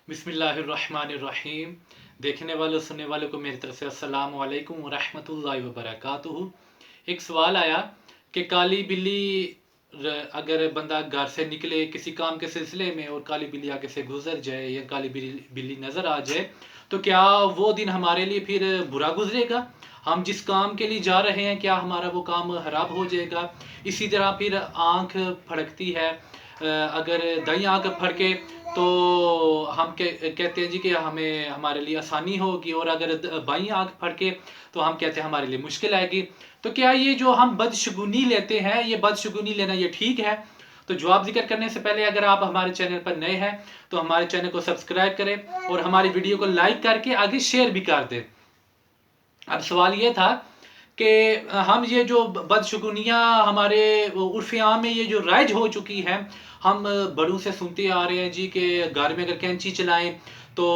बिस्मिल्लाहिर्रहमानिर्रहीम। देखने वालों सुनने वालों को मेरी तरफ से अस्सलाम वालेकुम वरहमतुल्लाहि वबरकातुहू। एक सवाल आया कि काली बिल्ली अगर बंदा घर से निकले किसी काम के सिलसिले में और काली बिल्ली आगे से गुजर जाए या काली बिल्ली बिल्ली नज़र आ जाए तो क्या वो दिन हमारे लिए फिर बुरा गुजरेगा? हम जिस काम के लिए जा रहे हैं क्या हमारा वो काम खराब हो जाएगा? इसी तरह फिर आँख फड़कती है, अगर दाईं आँख फड़के तो हम कहते हैं जी कि हमें हमारे लिए आसानी होगी, और अगर बाईं आँख फड़के तो हम कहते हैं हमारे लिए मुश्किल आएगी। तो क्या ये जो हम बदशगुनी लेते हैं, ये बदशगुनी लेना ये ठीक है? तो जवाब जिक्र करने से पहले अगर आप हमारे चैनल पर नए हैं तो हमारे चैनल को सब्सक्राइब करें और हमारी वीडियो को लाइक करके आगे शेयर भी कर दें। अब सवाल ये था कि हम ये जो बदशगुनियाँ हमारे उर्फ़ आम में ये जो राइज हो चुकी है, हम बड़ों से सुनते आ रहे हैं जी कि घर में अगर कैंची चलाएं तो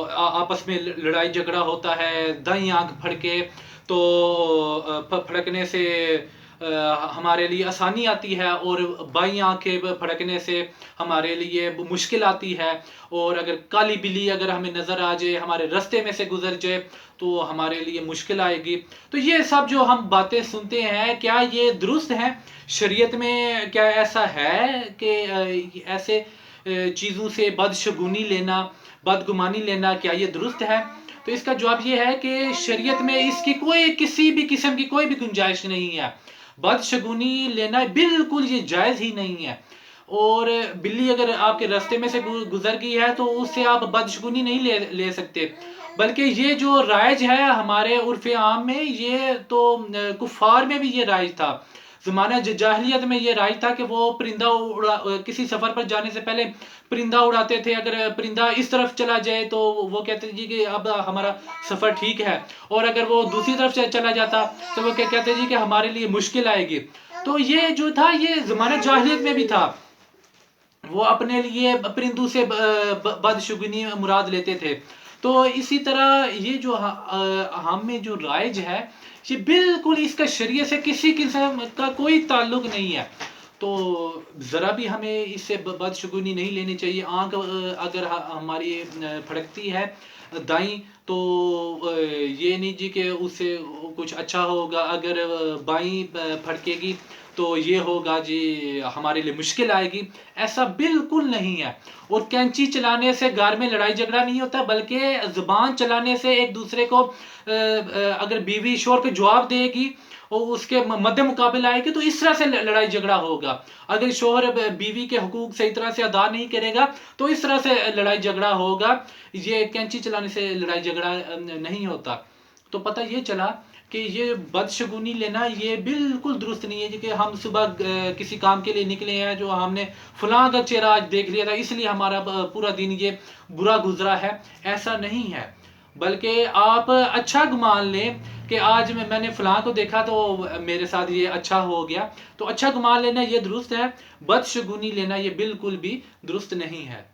आपस में लड़ाई झगड़ा होता है, दाईं आंख फड़के तो फड़कने से हमारे लिए आसानी आती है और बाईं आंखें फड़कने से हमारे लिए मुश्किल आती है। और अगर काली बिल्ली अगर हमें नज़र आ जाए, हमारे रास्ते में से गुजर जाए तो हमारे लिए मुश्किल आएगी। तो ये सब जो हम बातें सुनते हैं क्या ये दुरुस्त हैं? शरीयत में क्या ऐसा है कि ऐसे चीज़ों से बदशगुनी लेना, बदगुमानी लेना, क्या ये दुरुस्त है? तो इसका जवाब ये है कि शरीयत में इसकी कोई किसी भी किस्म की कोई भी गुंजाइश नहीं है। बदशगुनी लेना बिल्कुल ये जायज़ ही नहीं है। और बिल्ली अगर आपके रास्ते में से गुजर गई है तो उससे आप बदशगुनी नहीं ले सकते, बल्कि ये जो राइज है हमारे उर्फ़ आम में, ये तो कुफ़ार में भी ये राइज था। ज़माना जाहिलियत में ये राइज था कि वो परिंदा किसी सफ़र पर जाने से पहले परिंदा उड़ाते थे। अगर परिंदा इस तरफ चला जाए तो वो कहते जी कि अब हमारा सफ़र ठीक है, और अगर वो दूसरी तरफ चला जाता तो वो क्या कहते जी कि हमारे लिए मुश्किल आएगी। तो ये जो था ये ज़माना जाहिलियत में भी था। वो अपने लिए परिंदों से बदशगुनी मुराद लेते थे। तो इसी तरह ये जो हम में जो राइज है ये बिल्कुल इसका शरीयत से किसी किस्म का कोई ताल्लुक नहीं है। तो ज़रा भी हमें इससे बदशगुनी नहीं लेनी चाहिए। आँख अगर हमारी फड़कती है दाईं तो ये नहीं जी कि उससे कुछ अच्छा होगा, अगर बाईं फड़केगी तो ये होगा जी हमारे लिए मुश्किल आएगी। ऐसा बिल्कुल नहीं है। और कैंची चलाने से घर में लड़ाई झगड़ा नहीं होता, बल्कि ज़ुबान चलाने से एक दूसरे को अगर बीवी शोहर को जवाब देगी और उसके मद्दे मुकाबले आएगी तो इस तरह से लड़ाई झगड़ा होगा। अगर शोहर बीवी के हुकूक सही तरह से अदा नहीं करेगा तो इस तरह से लड़ाई झगड़ा होगा। ये कैंची चलाने से लड़ाई झगड़ा नहीं होता। तो पता ये चला कि ये बदशगुनी लेना ये बिल्कुल दुरुस्त नहीं है कि हम सुबह किसी काम के लिए निकले हैं, जो हमने फलां का चेहरा आज देख लिया था इसलिए हमारा पूरा दिन ये बुरा गुजरा है। ऐसा नहीं है, बल्कि आप अच्छा गुमान लें कि आज मैंने फलां को देखा तो मेरे साथ ये अच्छा हो गया। तो अच्छा गुमान लेना ये दुरुस्त है, बदशगुनी लेना ये बिल्कुल भी दुरुस्त नहीं है।